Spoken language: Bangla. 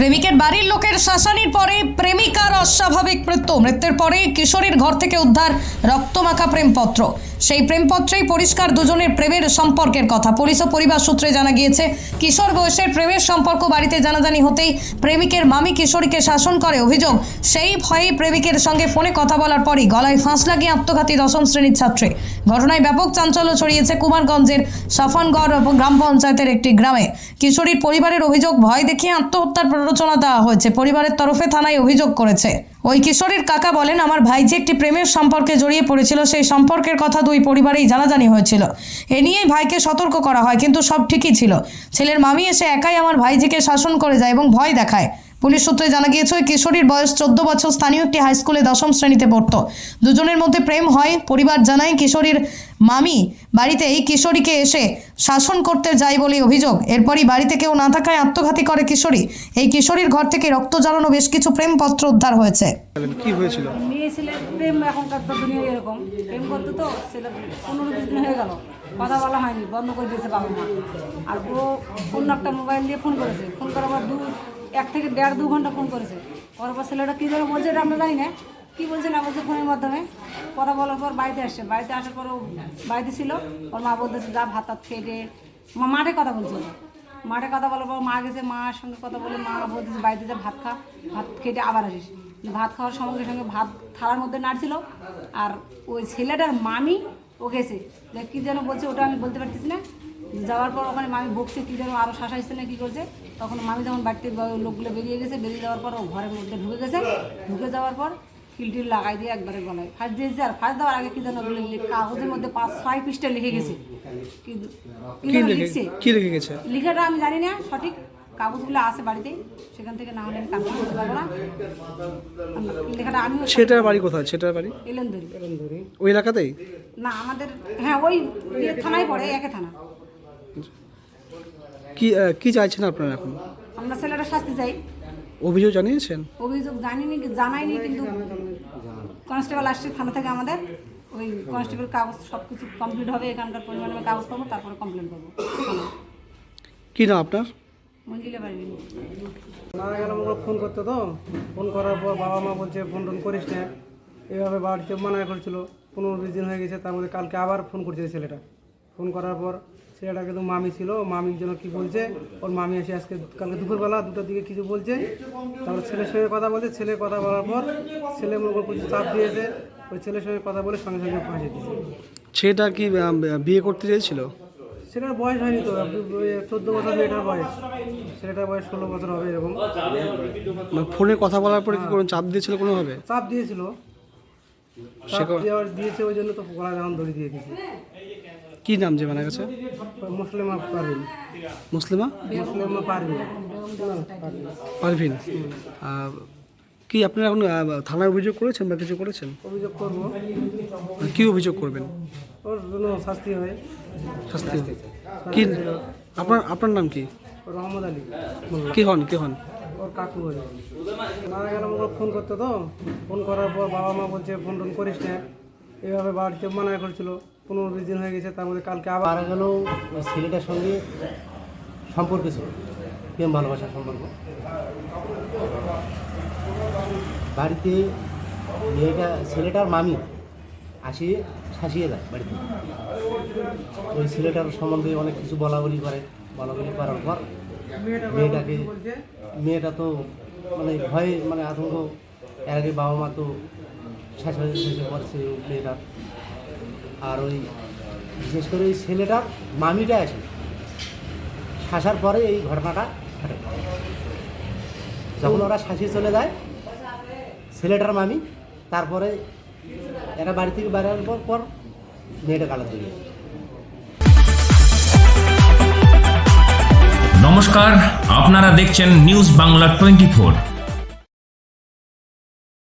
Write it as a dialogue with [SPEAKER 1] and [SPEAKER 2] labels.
[SPEAKER 1] প্রেমিকের বাড়ির লোকের শাসানির পরে প্রেমিকার অস্বাভাবিক মৃত্যুর পরে কিশোরীর ঘর থেকে উদ্ধার রক্তমাখা প্রেমপত্র। সেই প্রেমপত্রেই পরিষ্কার দুজনের প্রেমের সম্পর্কের কথা। পুলিশ ও পরিবার সূত্রে জানা গিয়েছে, কিশোর বয়সের প্রেমের সম্পর্ক বাড়িতে জানাজানি হতেই প্রেমিকের মামি কিশোরীকে শাসন করে। অভিযোগ, সেই ভয়ে প্রেমিকের সঙ্গে ফোনে কথা বলার পরই গলায় ফাঁস লাগিয়ে আত্মঘাতী দশম শ্রেণীর ছাত্রী। ঘটনায় ব্যাপক চাঞ্চল্য ছড়িয়েছে কুমারগঞ্জের সাফানগড় গ্রাম পঞ্চায়েতের একটি গ্রামে। কিশোরীর পরিবারের অভিযোগ, ভয় দেখিয়ে আত্মহত্যার প্ররোচনা দেওয়া হয়েছে। পরিবারের তরফে থানায় অভিযোগ করেছে। ওই কিশোরীর কাকা বলেন, আমার ভাইজি একটি প্রেমের সম্পর্কে জড়িয়ে পড়েছিল। সেই সম্পর্কের কথা দুই পরিবারেই জানাজানি হয়েছিল। এ নিয়েই ভাইকে সতর্ক করা হয়, কিন্তু সব ঠিকই ছিল। ছেলের মামি এসে একাই আমার ভাইজিকে শাসন করে যায় এবং ভয় দেখায়। পুলিশ সূত্রে জানা গিয়েছে, ওই কিশোরীর বয়স 14 বছর, স্থানীয় একটি হাই স্কুলে দশম শ্রেণীতে পড়তো। দুজনের মধ্যে প্রেম হয়। পরিবার জানায়, কিশোরীর মামি বাড়িতে এই কিশোরীকে এসে শাসন করতে যায় বলে অভিযোগ। এরপরই বাড়িতে কেউ না থাকায় আত্মঘাতী করে কিশোরী। এই কিশোরীর ঘর থেকে রক্ত জ্বালানো বেশ কিছু প্রেমপত্র উদ্ধার হয়েছে।
[SPEAKER 2] কি হয়েছিল?
[SPEAKER 3] মেয়ে ছেলের প্রেম এখনকার তো দুনিয়া এরকম, প্রেম করতে তো ছেলে 15-20 দিন হয়ে গেল, কথা বলা হয়নি, বন্ধ করে দিয়েছে বাবা মা। আর ও অন্য একটা মোবাইল দিয়ে ফোন করেছে, ফোন করার পর 1 থেকে 1.5-2 ঘন্টা ফোন করেছে। করার পর ছেলেটা কী যেন বলছে, এটা আমরা জানি না কী বলছে না বলছে। ফোনের মাধ্যমে কথা বলার পর বাড়িতে আসছে। বাড়িতে আসার পর ও বাড়িতে ছিল, ওর মা বলতেছে যা ভাত টাত খেয়ে মাঠে কথা বলছিল। মাঠে কথা বলার পর মা গেছে, মার সঙ্গে কথা বলে মা বলতেছে বাড়িতে যা ভাত খা, ভাত খেটে আবার আসিস। ভাত খাওয়ার সঙ্গে সঙ্গে ভাত থালার মধ্যে নাড়ছিল। আর ওই ছেলেটার মামি ও গেছে, কী যেন বলছে, ওটা আমি বলতে পারতেছি না। যাওয়ার পর ওখানে মামি বকছে, কী যেন আরও শাসাইছে না কী করছে। তখন মামি যখন বাড়িতে লোকগুলো বেরিয়ে গেছে, বেরিয়ে যাওয়ার পর ও ঘরের মধ্যে ঢুকে গেছে। ঢুকে যাওয়ার পর খিলটিল লাগাই দিয়ে একবারে গলায় ফাঁস দিয়েছে। আর ফাঁস দেওয়ার আগে কী যেন কাগজের মধ্যে 5-6 পৃষ্ঠা লিখে গেছে।
[SPEAKER 2] কি লিখে গেছে
[SPEAKER 3] লিখাটা আমি জানি না সঠিক, কাগজগুলো আছে বাড়িতে, সেখান থেকে না হলে আমি কাগজ করতে পারবো না। লেখাটা আমি।
[SPEAKER 2] সেটার বাড়ি কোথায়? সেটার বাড়ি
[SPEAKER 3] এলেনধরি।
[SPEAKER 2] ওই এলাকাতেই?
[SPEAKER 3] না, আমাদের হ্যাঁ ওই থানায় পড়ে, একে থানা।
[SPEAKER 2] কি চাইছেন আপনারা এখন?
[SPEAKER 3] আমরা ছেলেটা শাস্তি চাই।
[SPEAKER 2] অভিযোগ জানিয়েছেন?
[SPEAKER 3] অভিযোগ জানাইনি, কিন্তু কনস্টেবল আসছে থানা থেকে আমাদের। ওই কনস্টেবল কাগজ সব কিছু কমপ্লিট হবে, এখানকার পরিমাণে কাগজ পাবো, তারপরে কমপ্লেন করবো।
[SPEAKER 2] কি না আপনার?
[SPEAKER 3] মঞ্জিলা বাড়ি।
[SPEAKER 4] মারা গেল ফোন করতো, তো ফোন করার পর বাবা মা বলছে ফোন টোন করিস না, এইভাবে বাড়িতে মানা করছিল। 15-20 দিন হয়ে গেছে, তার মধ্যে কালকে আবার ফোন করছে ছেলেটা। ফোন করার পর ছেলেটা কিন্তু মামি ছিল, মামির জন্য কি বলছে, ওর মামি এসে আজকে কালকে দুপুরবেলা 2টার দিকে কিছু বলছে। তারপর ছেলের সঙ্গে কথা বলছে, ছেলে কথা বলার পর ছেলে মনে করে কিছু চাপ দিয়েছে। ওই ছেলের সঙ্গে কথা বলে সঙ্গে সঙ্গে ফাঁসি দিয়েছে।
[SPEAKER 2] সেটা কি বিয়ে করতে চেয়েছিল?
[SPEAKER 4] ছেলেটার বয়স হয়নি তো, 14 বছর মেয়েটার বয়স, ছেলেটার বয়স 16 বছর হবে এরকম।
[SPEAKER 2] ফোনে কথা বলার পরে কি কোনো চাপ দিয়েছিল? কোনোভাবে
[SPEAKER 4] চাপ দিয়েছিল, দিয়েছে, ওই জন্য তো গলা যখন দড়ি দিয়ে দিয়েছে।
[SPEAKER 2] কি নাম যে মারা গেছে?
[SPEAKER 4] মুসলিমা পারভিন।
[SPEAKER 2] মুসলিমা পারভিন। কি আপনারা এখন থানায় অভিযোগ করেছেন বা কিছু করেছেন?
[SPEAKER 4] অভিযোগ করবো।
[SPEAKER 2] কি অভিযোগ করবেন?
[SPEAKER 4] ওর জন্য শাস্তি হয়।
[SPEAKER 2] শাস্তি কি? আপনার নাম কি?
[SPEAKER 4] রহমদ আলী।
[SPEAKER 2] কি হন?
[SPEAKER 4] ওর কাকু হয়। মারা গেল ফোন করতো, তো ফোন করার পর বাবা মা বলছে ফোন টোন করিস না, এইভাবে বাড়িতে মানা করছিল। 15-20 দিন হয়ে গেছে, তার মধ্যে কালকে আবার।
[SPEAKER 5] মারা গেল ওই ছেলেটার সঙ্গে সম্পর্ক ছিল, প্রেম ভালোবাসার সম্পর্ক। বাড়িতে ছেলেটার মামি আসিয়ে শাসিয়ে যায় বাড়িতে। ওই ছেলেটার সম্বন্ধে অনেক কিছু বলাবলি করার পর মেয়েটা তো মানে ভয়ে আতঙ্ক। এর আগে বাবা মা তো শেষে করছে মেয়েটার। আর ওই বিশেষ করে ওই ছেলেটার মামিটা আসে শাসার পরে এই ঘটনাটা ঘটে। যখন ওরা শাসিয়ে চলে যায় ছেলেটার মামি, তারপরে এরা বাড়ি থেকে বেরোনোর পর মেয়েটা গালা দিয়ে।
[SPEAKER 6] নমস্কার, আপনারা দেখছেন নিউজ বাংলা 24।